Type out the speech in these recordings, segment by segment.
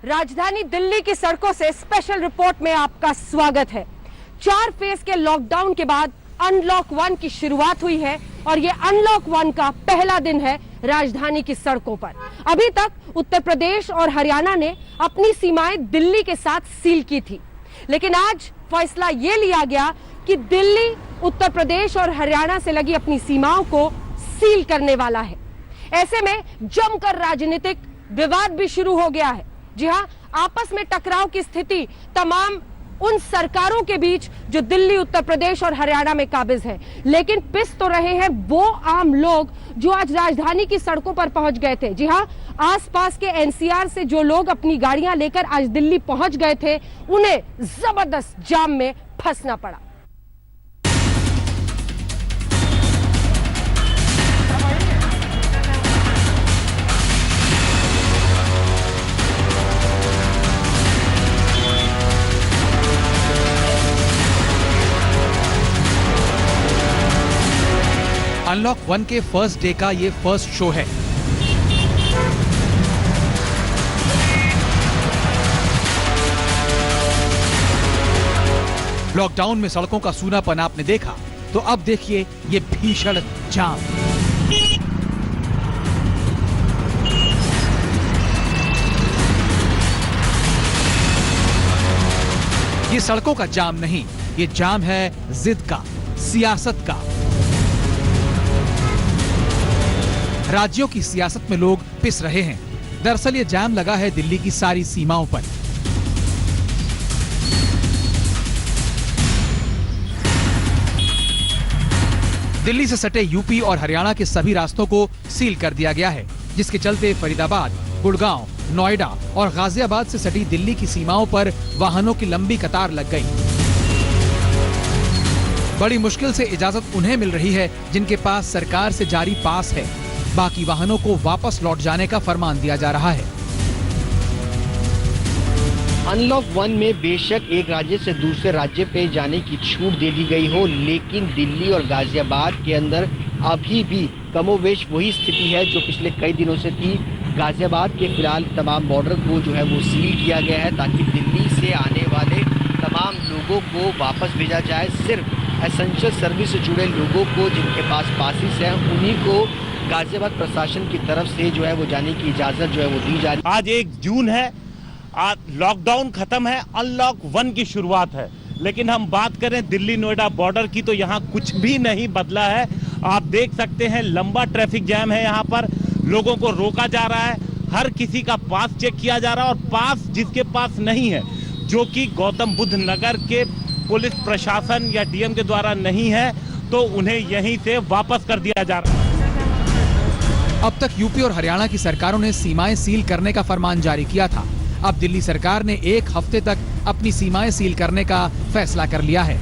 राजधानी दिल्ली की सड़कों से स्पेशल रिपोर्ट में आपका स्वागत है। 4 फेज के लॉकडाउन के बाद अनलॉक 1 की शुरुआत हुई है और ये अनलॉक 1 का पहला दिन है राजधानी की सड़कों पर। अभी तक उत्तर प्रदेश और हरियाणा ने अपनी सीमाएं दिल्ली के साथ सील की थी, लेकिन आज फैसला ये लिया गया कि दिल्ली उत्तर प्रदेश और हरियाणा से लगी अपनी सीमाओं को सील करने वाला है। ऐसे में जमकर राजनीतिक विवाद भी शुरू हो गया है। जी हां, आपस में टकराव की स्थिति तमाम उन सरकारों के बीच जो दिल्ली, उत्तर प्रदेश और हरियाणा में काबिज है, लेकिन पिस तो रहे हैं वो आम लोग जो आज राजधानी की सड़कों पर पहुंच गए थे। जी हां, आसपास के एनसीआर से जो लोग अपनी गाड़ियां लेकर आज दिल्ली पहुंच गए थे, उन्हें जबरदस्त जाम में फंसना पड़ा। अनलॉक 1 के फर्स्ट डे का ये फर्स्ट शो है। लॉकडाउन में सड़कों का सूनापन आपने देखा, तो अब देखिए ये भीषण जाम। ये सड़कों का जाम नहीं, ये जाम है जिद का, सियासत का। राज्यों की सियासत में लोग पिस रहे हैं। दरअसल ये जाम लगा है दिल्ली की सारी सीमाओं पर। दिल्ली से सटे यूपी और हरियाणा के सभी रास्तों को सील कर दिया गया है, जिसके चलते फरीदाबाद, गुड़गांव, नोएडा और गाजियाबाद से सटी दिल्ली की सीमाओं पर वाहनों की लंबी कतार लग गई। बड़ी मुश्किल से इजाजत उन्हें मिल रही है जिनके पास सरकार से जारी पास है। बाकी वाहनों को वापस लौट जाने का फरमान दिया जा रहा है। अनलॉक 1 में बेशक एक राज्य से दूसरे राज्य पे जाने की छूट दे दी गई हो, लेकिन दिल्ली और गाजियाबाद के अंदर अभी भी कमोवेश वही स्थिति है जो पिछले कई दिनों से थी। गाजियाबाद के फिलहाल तमाम बॉर्डर को जो है वो सील किया गया है ताकि दिल्ली से आने वाले तमाम लोगों को वापस भेजा जाए। सिर्फ एसेंशियल सर्विस से जुड़े लोगों को जिनके पास पासिस हैं उन्हीं को गाजियाबाद प्रशासन की तरफ से जो है वो जाने की इजाजत जो है वो दी जा रही है। आज 1 जून है, आज लॉकडाउन खत्म है, अनलॉक 1 की शुरुआत है। लेकिन हम बात करें दिल्ली नोएडा बॉर्डर की तो यहाँ कुछ भी नहीं बदला है। आप देख सकते हैं लंबा ट्रैफिक जैम है, यहाँ पर लोगों को रोका जा रहा है, हर किसी का पास चेक किया जा रहा है और पास जिसके पास नहीं है, जो कि गौतम बुद्ध नगर के पुलिस प्रशासन या डीएम के द्वारा नहीं है, तो उन्हें यहीं से वापस कर दिया जा रहा है। अब तक यूपी और हरियाणा की सरकारों ने सीमाएं सील करने का फरमान जारी किया था। अब दिल्ली सरकार ने 1 हफ्ते तक अपनी सीमाएं सील करने का फैसला कर लिया है।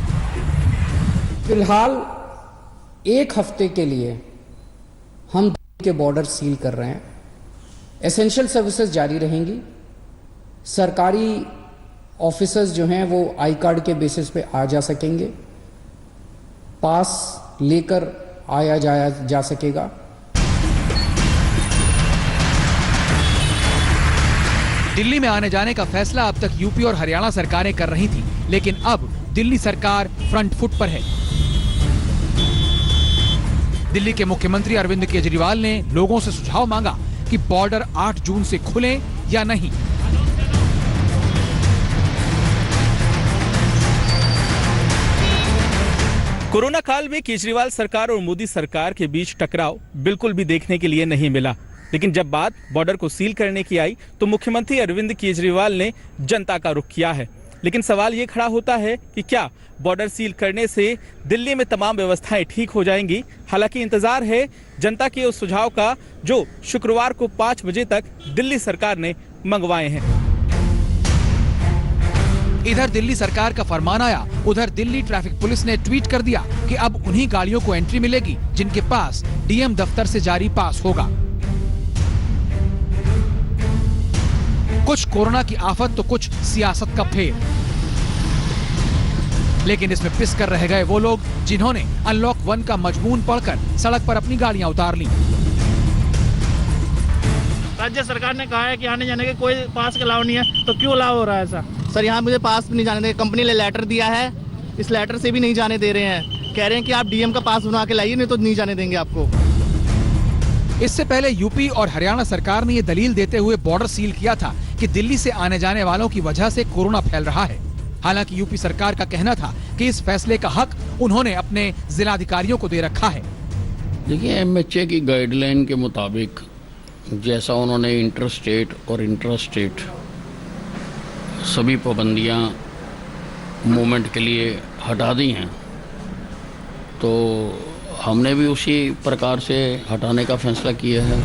फिलहाल 1 हफ्ते के लिए हम दिल्ली के बॉर्डर सील कर रहे हैं। एसेंशियल सर्विसेज जारी रहेंगी। सरकारी ऑफिसर्स जो हैं वो आई कार्ड के बेसिस पे आ जा सकेंगे, पास लेकर आया जाया जा सकेगा। दिल्ली में आने जाने का फैसला अब तक यूपी और हरियाणा सरकारें कर रही थी, लेकिन अब दिल्ली सरकार फ्रंट फुट पर है। दिल्ली के मुख्यमंत्री अरविंद केजरीवाल ने लोगों से सुझाव मांगा कि बॉर्डर 8 जून से खुले या नहीं। कोरोना काल में केजरीवाल सरकार और मोदी सरकार के बीच टकराव बिल्कुल भी देखने के लिए नहीं मिला, लेकिन जब बात बॉर्डर को सील करने की आई तो मुख्यमंत्री अरविंद केजरीवाल ने जनता का रुख किया है। लेकिन सवाल ये खड़ा होता है कि क्या बॉर्डर सील करने से दिल्ली में तमाम व्यवस्थाएं ठीक हो जाएंगी? हालांकि इंतजार है जनता के उस सुझाव का जो शुक्रवार को 5 बजे तक दिल्ली सरकार ने मंगवाए हैं। इधर दिल्ली सरकार का फरमान आया, उधर दिल्ली ट्रैफिक पुलिस ने ट्वीट कर दिया कि अब उन्हीं गाड़ियों को एंट्री मिलेगी जिनके पास डीएम दफ्तर से जारी पास होगा। कुछ कोरोना की आफत तो कुछ सियासत का फेर। लेकिन इसमें पिस कर रह गए वो लोग जिन्होंने अनलॉक 1 का मजमून पढ़कर सड़क पर अपनी गाड़ियां उतार ली। राज्य सरकार ने कहा है कि आने जाने के कोई पास के अलाव नहीं है, तो क्यों अलाव हो रहा है ऐसा? सर यहाँ मुझे पास नहीं जाने देंगे, कंपनी ने लेटर दिया है, इस लेटर से भी नहीं जाने दे रहे हैं, कह रहे हैं कि आप डीएम का पास बनवा के लाइए, नहीं तो नहीं जाने देंगे आपको। इससे पहले यूपी और हरियाणा सरकार ने ये दलील देते हुए बॉर्डर सील किया था कि दिल्ली से आने जाने वालों की वजह से कोरोना फैल रहा है। हालांकि यूपी सरकार का कहना था कि इस फैसले का हक उन्होंने अपने जिलाधिकारियों को दे रखा है। देखिए, एमएचए की गाइडलाइन के मुताबिक जैसा उन्होंने इंटर स्टेट और इंट्रा स्टेट सभी पाबंदियां मूवमेंट के लिए हटा दी हैं, तो हमने भी उसी प्रकार से हटाने का फैसला किया है।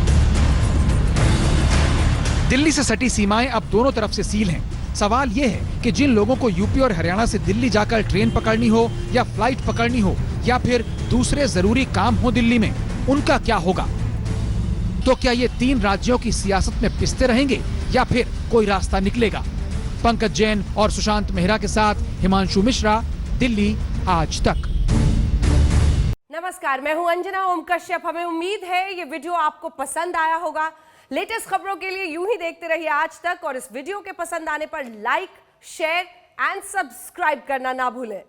दिल्ली से सटी सीमाएं अब दोनों तरफ से सील हैं। सवाल ये है कि जिन लोगों को यूपी और हरियाणा से दिल्ली जाकर ट्रेन पकड़नी हो या फ्लाइट पकड़नी हो या फिर दूसरे जरूरी काम हो दिल्ली में, उनका क्या होगा? तो क्या ये तीन राज्यों की सियासत में पिसते रहेंगे या फिर कोई रास्ता निकलेगा? पंकज जैन और सुशांत मेहरा के साथ हिमांशु मिश्रा, दिल्ली आज तक। नमस्कार, मैं हूं अंजना ओम कश्यप। हमें उम्मीद है ये वीडियो आपको पसंद आया होगा। लेटेस्ट खबरों के लिए यूं ही देखते रहिए आज तक, और इस वीडियो के पसंद आने पर लाइक, शेयर एंड सब्सक्राइब करना ना भूलें।